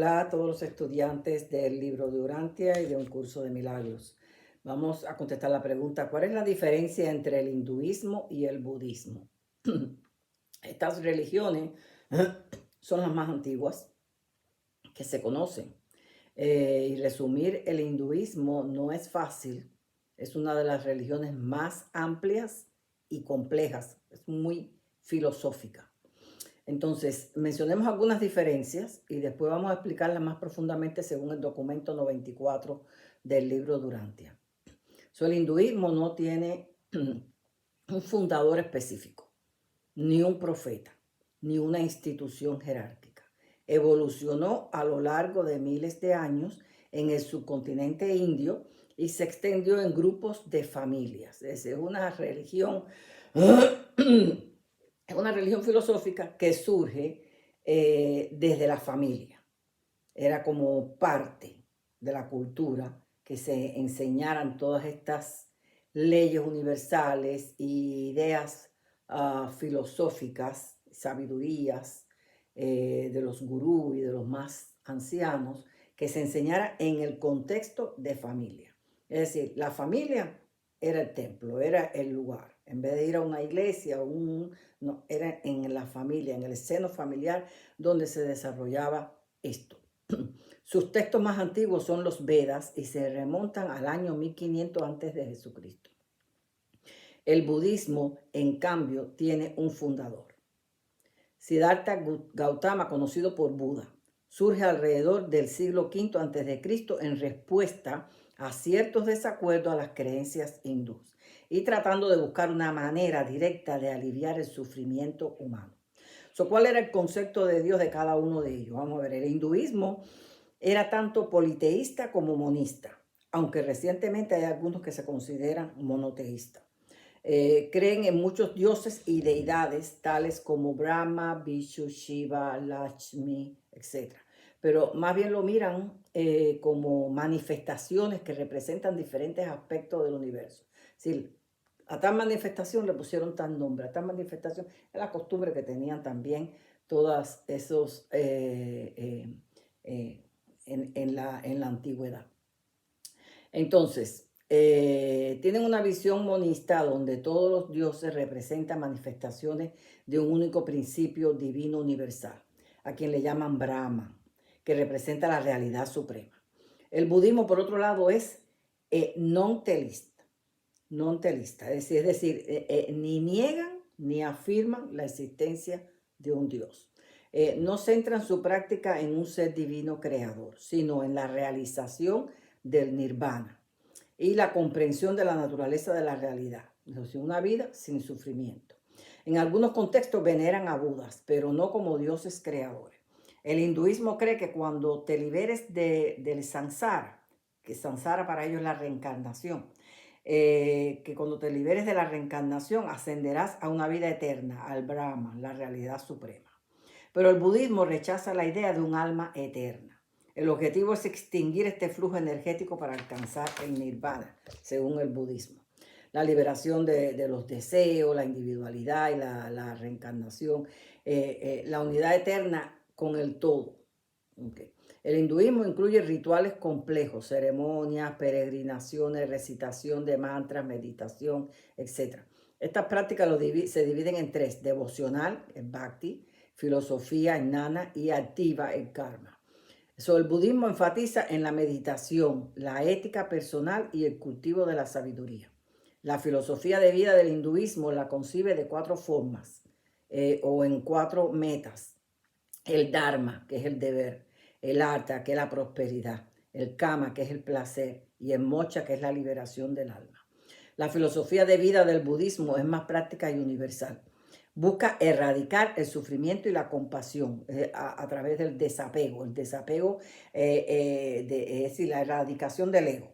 Hola a todos los estudiantes del libro de Urantia y de un curso de milagros. Vamos a contestar la pregunta: ¿cuál es la diferencia entre el hinduismo y el budismo? Estas religiones son las más antiguas que se conocen. Y resumir el hinduismo no es fácil. Es una de las religiones más amplias y complejas. Es muy filosófica. Entonces, mencionemos algunas diferencias y después vamos a explicarlas más profundamente según el documento 94 del libro Durantia. El hinduismo no tiene un fundador específico, ni un profeta, ni una institución jerárquica. Evolucionó a lo largo de miles de años en el subcontinente indio y se extendió en grupos de familias. Es una religión es una religión filosófica que surge desde la familia. Era como parte de la cultura que se enseñaran todas estas leyes universales y ideas filosóficas, sabidurías de los gurús y de los más ancianos, que se enseñara en el contexto de familia. Es decir, la familia era el templo, era el lugar. En vez de ir a una iglesia, no, era en la familia, en el seno familiar, donde se desarrollaba esto. Sus textos más antiguos son los Vedas y se remontan al año 1500 antes de Jesucristo. El budismo, en cambio, tiene un fundador. Siddhartha Gautama, conocido por Buda, surge alrededor del siglo V a.C. en respuesta a ciertos desacuerdos a las creencias hindúes y tratando de buscar una manera directa de aliviar el sufrimiento humano. ¿Cuál era el concepto de Dios de cada uno de ellos? Vamos a ver, el hinduismo era tanto politeísta como monista, aunque recientemente hay algunos que se consideran monoteístas. Creen en muchos dioses y deidades, tales como Brahma, Vishnu, Shiva, Lakshmi, etc. Pero más bien lo miran como manifestaciones que representan diferentes aspectos del universo. Es decir, a tal manifestación le pusieron tal nombre, a tal manifestación es la costumbre que tenían también todas esos en la antigüedad. Entonces, tienen una visión monista donde todos los dioses representan manifestaciones de un único principio divino universal, a quien le llaman Brahman, que representa la realidad suprema. El budismo, por otro lado, es non-telista, es decir, ni niegan ni afirman la existencia de un Dios. No centran su práctica en un ser divino creador, sino en la realización del nirvana y la comprensión de la naturaleza de la realidad, es decir, una vida sin sufrimiento. En algunos contextos veneran a Budas, pero no como dioses creadores. El hinduismo cree que cuando te liberes del samsara, que samsara para ellos es la reencarnación, que cuando te liberes de la reencarnación ascenderás a una vida eterna, al Brahman, la realidad suprema. Pero el budismo rechaza la idea de un alma eterna. El objetivo es extinguir este flujo energético para alcanzar el nirvana, según el budismo. La liberación de los deseos, la individualidad y la reencarnación, la unidad eterna con el todo. Okay. El hinduismo incluye rituales complejos, ceremonias, peregrinaciones, recitación de mantras, meditación, etc. Estas prácticas se dividen en tres: devocional, el bhakti; filosofía, jnana; y activa, el karma. El budismo enfatiza en la meditación, la ética personal y el cultivo de la sabiduría. La filosofía de vida del hinduismo la concibe de cuatro formas o en cuatro metas: el dharma, que es el deber; el artha, que es la prosperidad; el kama, que es el placer; y el moksha, que es la liberación del alma. La filosofía de vida del budismo es más práctica y universal. Busca erradicar el sufrimiento y la compasión a través del desapego. El desapego es decir, la erradicación del ego.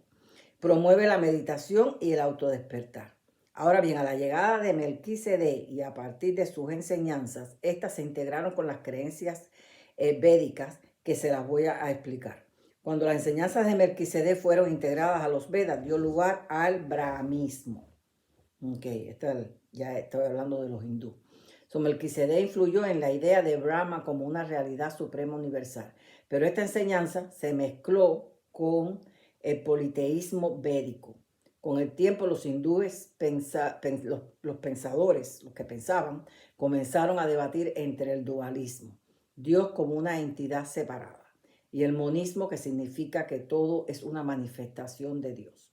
Promueve la meditación y el autodespertar. Ahora bien, a la llegada de Melquisedec y a partir de sus enseñanzas, estas se integraron con las creencias védicas, que se las voy a explicar. Cuando las enseñanzas de Melquisedec fueron integradas a los Vedas, dio lugar al brahmismo. Ya estoy hablando de los hindúes. Melquisedec influyó en la idea de Brahma como una realidad suprema universal, Pero esta enseñanza se mezcló con el politeísmo védico. Con el tiempo los hindúes, los pensadores, los que pensaban, comenzaron a debatir entre el dualismo, Dios como una entidad separada, y el monismo, que significa que todo es una manifestación de Dios.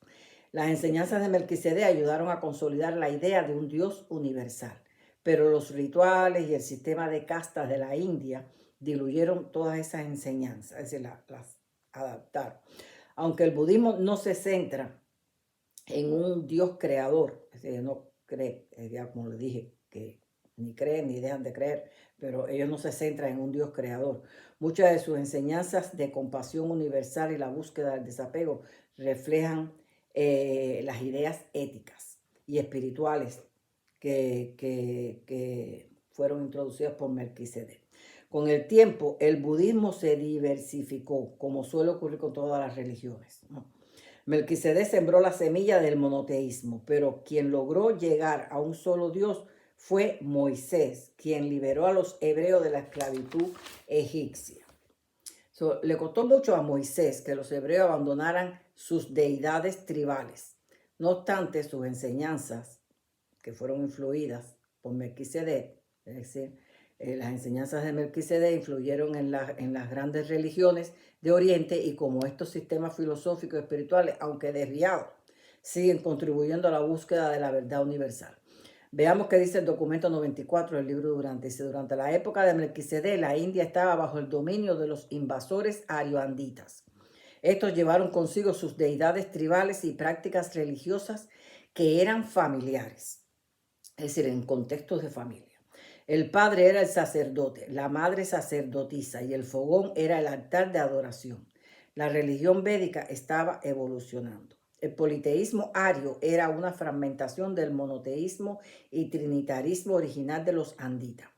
Las enseñanzas de Melquisedec ayudaron a consolidar la idea de un Dios universal, pero los rituales y el sistema de castas de la India diluyeron todas esas enseñanzas, es decir, las adaptaron. Aunque el budismo no se centra en un Dios creador, es decir, no cree, ya como le dije, que ni creen ni dejan de creer, pero ellos no se centran en un Dios creador. Muchas de sus enseñanzas de compasión universal y la búsqueda del desapego reflejan las ideas éticas y espirituales que fueron introducidas por Melquisedec. Con el tiempo, el budismo se diversificó, como suele ocurrir con todas las religiones, ¿no? Melquisedec sembró la semilla del monoteísmo, pero quien logró llegar a un solo Dios fue Moisés, quien liberó a los hebreos de la esclavitud egipcia. Le costó mucho a Moisés que los hebreos abandonaran sus deidades tribales. No obstante, sus enseñanzas, que fueron influidas por Melquisedec, es decir, las enseñanzas de Melquisedec influyeron en las grandes religiones de Oriente, y como estos sistemas filosóficos y espirituales, aunque desviados, siguen contribuyendo a la búsqueda de la verdad universal. Veamos qué dice el documento 94 del libro Durante. Dice: durante la época de Melquisedec, la India estaba bajo el dominio de los invasores arioanditas. Estos llevaron consigo sus deidades tribales y prácticas religiosas que eran familiares, es decir, en contextos de familia. El padre era el sacerdote, la madre sacerdotisa, y el fogón era el altar de adoración. La religión védica estaba evolucionando. El politeísmo ario era una fragmentación del monoteísmo y trinitarismo original de los anditas.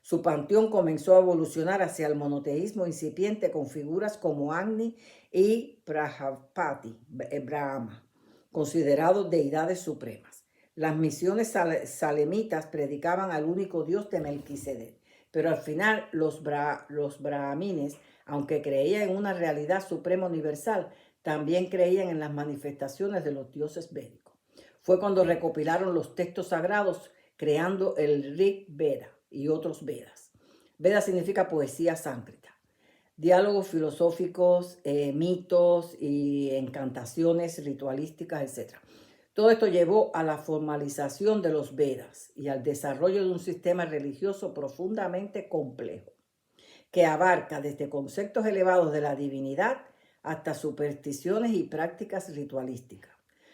Su panteón comenzó a evolucionar hacia el monoteísmo incipiente con figuras como Agni y Prajapati, Brahma, considerados deidades supremas. Las misiones salemitas predicaban al único Dios de Melquisedec, pero al final los brahmines, aunque creían en una realidad suprema universal, también creían en las manifestaciones de los dioses védicos. Fue cuando recopilaron los textos sagrados, creando el Rig Veda y otros Vedas. Veda significa poesía sánscrita. Diálogos filosóficos, mitos y encantaciones ritualísticas, etc. Todo esto llevó a la formalización de los Vedas y al desarrollo de un sistema religioso profundamente complejo, que abarca desde conceptos elevados de la divinidad hasta supersticiones y prácticas ritualísticas.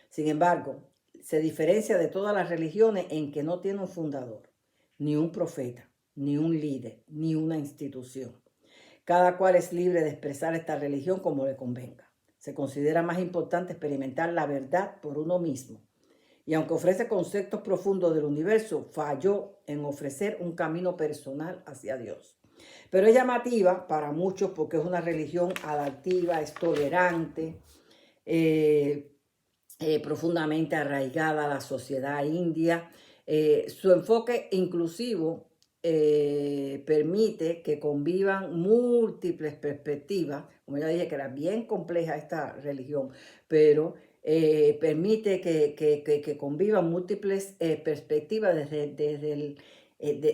Sin embargo, se diferencia de todas las religiones en que no tiene un fundador, ni un profeta, ni un líder, ni una institución. Cada cual es libre de expresar esta religión como le convenga. Se considera más importante experimentar la verdad por uno mismo. Y aunque ofrece conceptos profundos del universo, falló en ofrecer un camino personal hacia Dios. Pero es llamativa para muchos porque es una religión adaptiva, es tolerante, profundamente arraigada a la sociedad india. Su enfoque inclusivo permite que convivan múltiples perspectivas. Como ya dije, que era bien compleja esta religión, pero permite que convivan múltiples perspectivas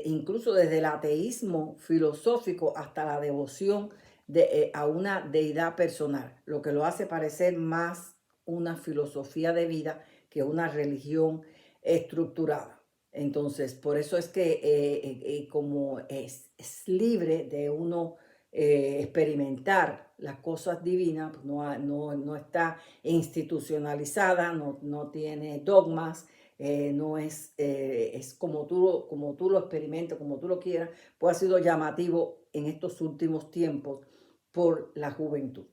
incluso desde el ateísmo filosófico hasta la devoción a una deidad personal, lo que lo hace parecer más una filosofía de vida que una religión estructurada. Entonces, por eso es que como es libre de uno experimentar las cosas divinas, no está institucionalizada, no tiene dogmas, no es, es como tú lo experimentes, como tú lo quieras, pues ha sido llamativo en estos últimos tiempos por la juventud.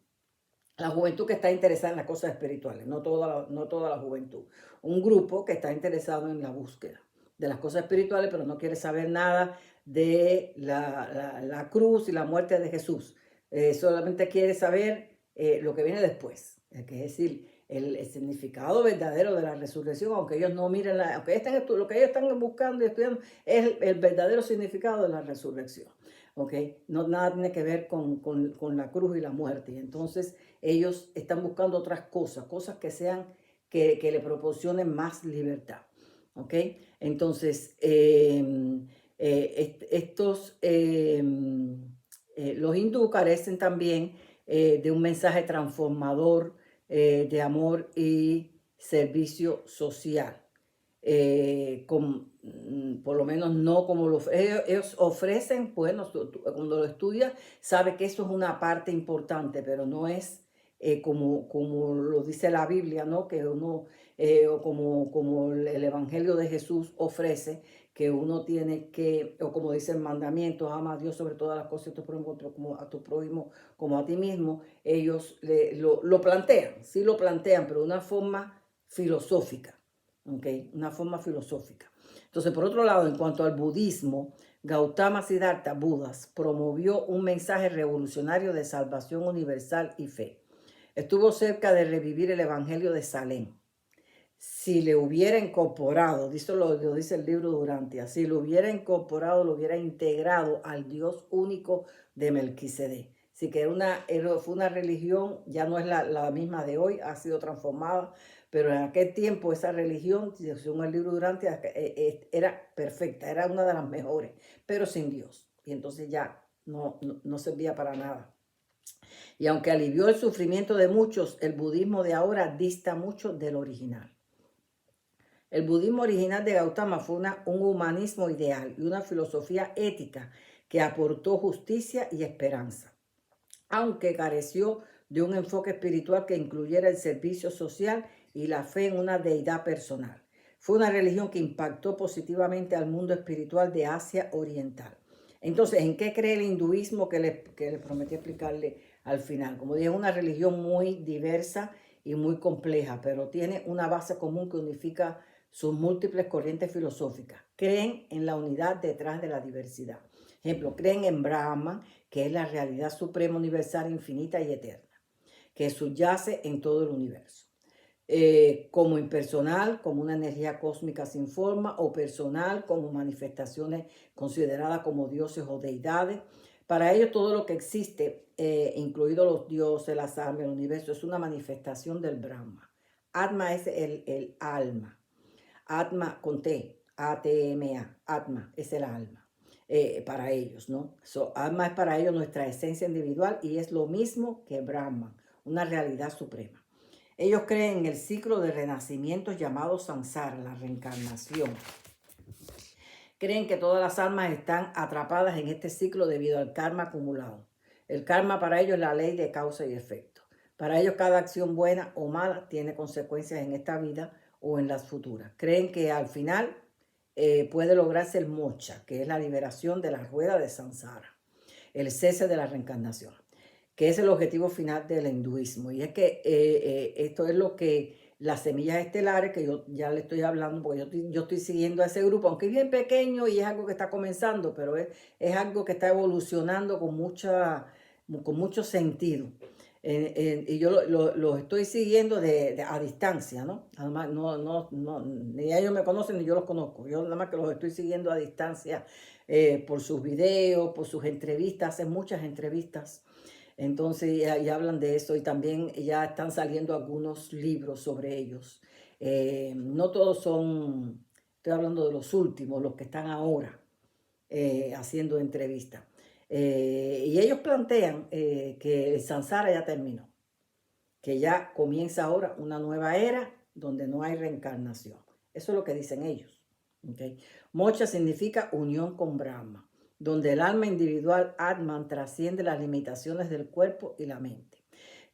La juventud que está interesada en las cosas espirituales, no toda la juventud. Un grupo que está interesado en la búsqueda de las cosas espirituales, pero no quiere saber nada de la cruz y la muerte de Jesús. Solamente quiere saber lo que viene después, que es decir, el significado verdadero de la resurrección, aunque ellos no miren, aunque lo que ellos están buscando y estudiando es el verdadero significado de la resurrección. ¿ok? No, nada tiene que ver con la cruz y la muerte. Y entonces ellos están buscando otras cosas, cosas que sean, que le proporcionen más libertad, ¿ok? Entonces, los hindúes carecen también de un mensaje transformador de amor y servicio social. Por lo menos no como ellos ofrecen, bueno, cuando lo estudias, sabe que eso es una parte importante, pero no es como lo dice la Biblia, ¿no? Que uno, o como el Evangelio de Jesús ofrece, que uno tiene que, o como dice el mandamiento, ama a Dios sobre todas las cosas, a tu prójimo como a ti mismo. Ellos lo plantean, sí lo plantean, pero de una forma filosófica. ¿Okay? Una forma filosófica. Entonces, por otro lado, en cuanto al budismo, Gautama Siddhartha, Budas, promovió un mensaje revolucionario de salvación universal y fe. Estuvo cerca de revivir el Evangelio de Salem. Si le hubiera incorporado, lo dice el libro Durantia, si lo hubiera incorporado, lo hubiera integrado al Dios único de Melquisedec. Así que fue una religión, ya no es la misma de hoy, ha sido transformada, pero en aquel tiempo esa religión, según el libro Durantia, era perfecta, era una de las mejores, pero sin Dios. Y entonces ya no servía para nada. Y aunque alivió el sufrimiento de muchos, el budismo de ahora dista mucho del original. El budismo original de Gautama fue un humanismo ideal y una filosofía ética que aportó justicia y esperanza, aunque careció de un enfoque espiritual que incluyera el servicio social y la fe en una deidad personal. Fue una religión que impactó positivamente al mundo espiritual de Asia Oriental. Entonces, ¿en qué cree el hinduismo que les prometí explicarle al final? Como dije, es una religión muy diversa y muy compleja, pero tiene una base común que unifica sus múltiples corrientes filosóficas. Creen en la unidad detrás de la diversidad. Ejemplo, creen en Brahman, que es la realidad suprema, universal, infinita y eterna, que subyace en todo el universo. Como impersonal, como una energía cósmica sin forma, o personal, como manifestaciones consideradas como dioses o deidades. Para ellos todo lo que existe, incluidos los dioses, las almas, el universo, es una manifestación del Brahma. Atma es el alma. Atma con T, A-T-M-A, Atma es el alma. Para ellos, ¿no? Alma es para ellos nuestra esencia individual y es lo mismo que Brahman, una realidad suprema. Ellos creen en el ciclo de renacimientos llamado Samsara, la reencarnación. Creen que todas las almas están atrapadas en este ciclo debido al karma acumulado. El karma para ellos es la ley de causa y efecto. Para ellos cada acción buena o mala tiene consecuencias en esta vida o en las futuras. Creen que al final puede lograrse el moksha, que es la liberación de la rueda de Samsara, el cese de la reencarnación, que es el objetivo final del hinduismo. Y es que esto es lo que las semillas estelares, que yo ya le estoy hablando, porque yo estoy siguiendo a ese grupo, aunque es bien pequeño y es algo que está comenzando, pero es algo que está evolucionando con mucho sentido. Y yo los estoy siguiendo a distancia, ¿no? Además, ni ellos me conocen ni yo los conozco. Yo nada más que los estoy siguiendo a distancia por sus videos, por sus entrevistas, hacen muchas entrevistas. Entonces ya hablan de eso y también ya están saliendo algunos libros sobre ellos. No todos son, estoy hablando de los últimos, los que están ahora haciendo entrevistas. Y ellos plantean que el Samsara ya terminó, que ya comienza ahora una nueva era donde no hay reencarnación. Eso es lo que dicen ellos. ¿Okay? Moksha significa unión con Brahma, donde el alma individual Atman trasciende las limitaciones del cuerpo y la mente,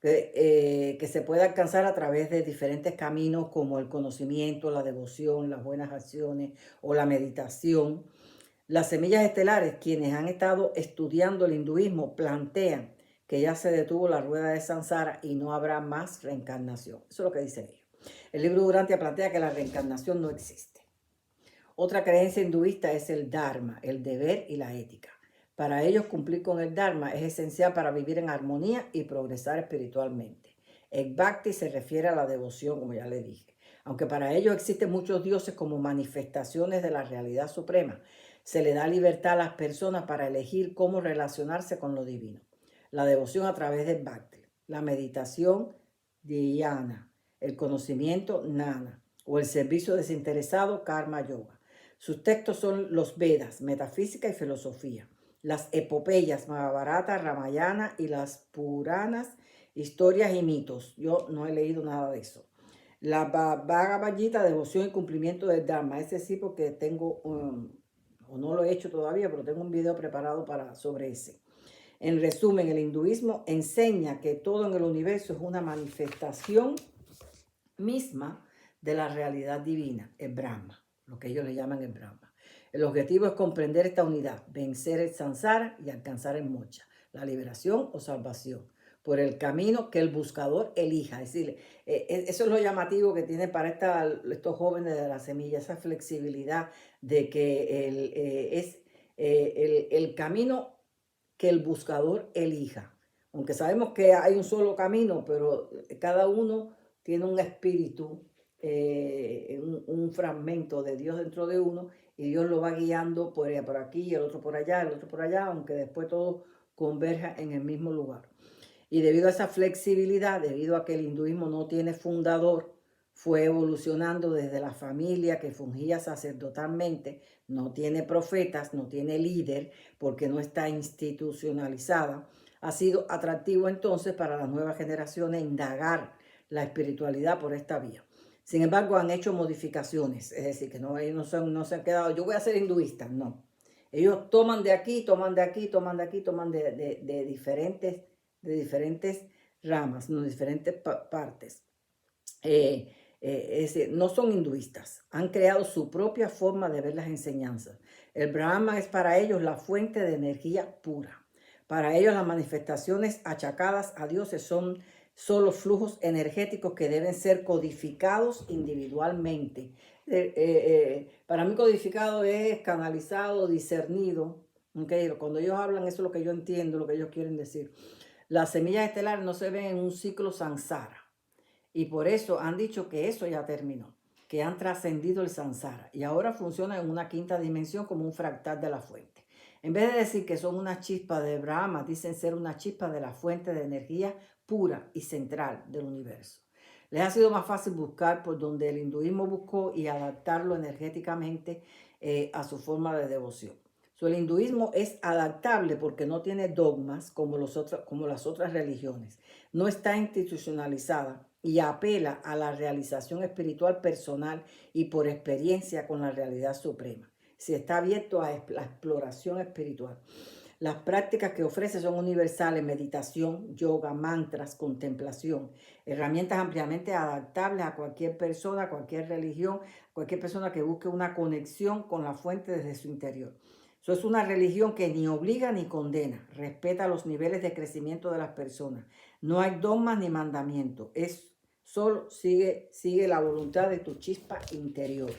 que se puede alcanzar a través de diferentes caminos como el conocimiento, la devoción, las buenas acciones o la meditación. Las semillas estelares, quienes han estado estudiando el hinduismo, plantean que ya se detuvo la rueda de Samsara y no habrá más reencarnación. Eso es lo que dicen ellos. El libro Durantia plantea que la reencarnación no existe. Otra creencia hinduista es el Dharma, el deber y la ética. Para ellos cumplir con el Dharma es esencial para vivir en armonía y progresar espiritualmente. El Bhakti se refiere a la devoción, como ya le dije. Aunque para ellos existen muchos dioses como manifestaciones de la realidad suprema, Se le da libertad a las personas para elegir cómo relacionarse con lo divino. La devoción a través del Bhakti, la meditación dhyana, el conocimiento Jnana o el servicio desinteresado Karma Yoga. Sus textos son los Vedas, metafísica y filosofía, las epopeyas Mahabharata, Ramayana y las Puranas, historias y mitos. Yo no he leído nada de eso. La Bhagavad Gita, devoción y cumplimiento del Dharma. Ese sí, porque tengo, o no lo he hecho todavía, pero tengo un video preparado sobre ese. En resumen, el hinduismo enseña que todo en el universo es una manifestación misma de la realidad divina, el Brahma, lo que ellos le llaman el Brahma. El objetivo es comprender esta unidad, vencer el samsara y alcanzar el moksha, la liberación o salvación, por el camino que el buscador elija. Es decir, eso es lo llamativo que tiene para estos jóvenes de la semilla, esa flexibilidad de que es el camino que el buscador elija. Aunque sabemos que hay un solo camino, pero cada uno tiene un espíritu, un fragmento de Dios dentro de uno, y Dios lo va guiando por aquí, el otro por allá, el otro por allá, aunque después todo converja en el mismo lugar. Y debido a esa flexibilidad, debido a que el hinduismo no tiene fundador, fue evolucionando desde la familia que fungía sacerdotalmente, no tiene profetas, no tiene líder, porque no está institucionalizada. Ha sido atractivo entonces para las nuevas generaciones indagar la espiritualidad por esta vía. Sin embargo, han hecho modificaciones, es decir, que ellos no se han quedado, yo voy a ser hinduista, no. Ellos toman de aquí, toman de aquí, toman de aquí, toman de diferentes ramas, no, diferentes partes. Es decir, no son hinduistas, han creado su propia forma de ver las enseñanzas. El Brahman es para ellos la fuente de energía pura. Para ellos las manifestaciones achacadas a dioses son solo flujos energéticos que deben ser codificados individualmente. Para mí codificado es canalizado, discernido. Okay, cuando ellos hablan, eso es lo que yo entiendo, lo que ellos quieren decir. Las semillas estelares no se ven en un ciclo samsara. Y por eso han dicho que eso ya terminó, que han trascendido el samsara y ahora funcionan en una quinta dimensión como un fractal de la fuente. En vez de decir que son una chispa de Brahma, dicen ser una chispa de la fuente de energía pura y central del universo. Les ha sido más fácil buscar por donde el hinduismo buscó y adaptarlo energéticamente a su forma de devoción. El hinduismo es adaptable porque no tiene dogmas como las otras religiones. No está institucionalizada y apela a la realización espiritual personal y por experiencia con la realidad suprema. Si está abierto a la exploración espiritual. Las prácticas que ofrece son universales: meditación, yoga, mantras, contemplación, herramientas ampliamente adaptables a cualquier persona, a cualquier religión, cualquier persona que busque una conexión con la fuente desde su interior. Eso es una religión que ni obliga ni condena, respeta los niveles de crecimiento de las personas. No hay dogmas ni mandamientos, solo sigue la voluntad de tu chispa interior.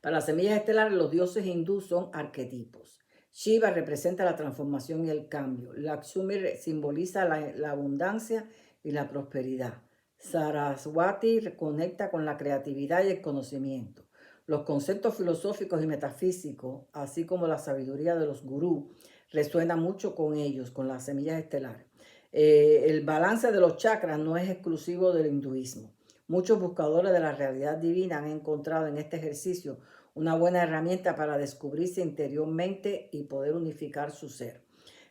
Para las semillas estelares, los dioses hindúes son arquetipos. Shiva representa la transformación y el cambio. Lakshmi simboliza la abundancia y la prosperidad. Saraswati conecta con la creatividad y el conocimiento. Los conceptos filosóficos y metafísicos, así como la sabiduría de los gurús, resuena mucho con ellos, con las semillas estelares. El balance de los chakras no es exclusivo del hinduismo. Muchos buscadores de la realidad divina han encontrado en este ejercicio una buena herramienta para descubrirse interiormente y poder unificar su ser.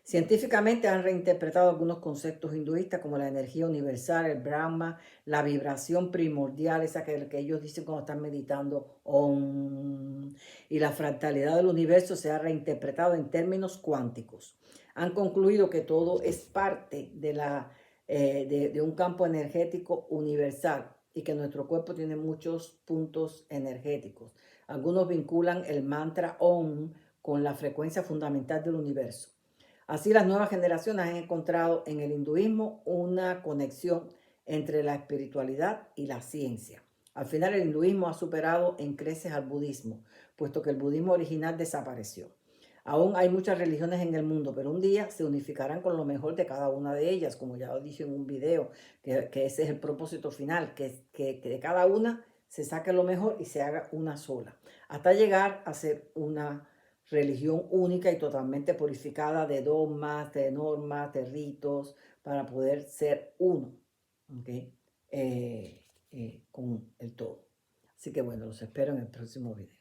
Científicamente han reinterpretado algunos conceptos hinduistas como la energía universal, el Brahma, la vibración primordial, esa que ellos dicen cuando están meditando, Om, y la fractalidad del universo se ha reinterpretado en términos cuánticos. Han concluido que todo es parte de un campo energético universal y que nuestro cuerpo tiene muchos puntos energéticos. Algunos vinculan el mantra Om con la frecuencia fundamental del universo. Así, las nuevas generaciones han encontrado en el hinduismo una conexión entre la espiritualidad y la ciencia. Al final, el hinduismo ha superado en creces al budismo, puesto que el budismo original desapareció. Aún hay muchas religiones en el mundo, pero un día se unificarán con lo mejor de cada una de ellas, como ya lo dije en un video, que ese es el propósito final, que de cada una se saque lo mejor y se haga una sola, hasta llegar a ser una religión única y totalmente purificada de dogmas, de normas, de ritos, para poder ser uno, ¿ok? Con el todo. Así que bueno, los espero en el próximo video.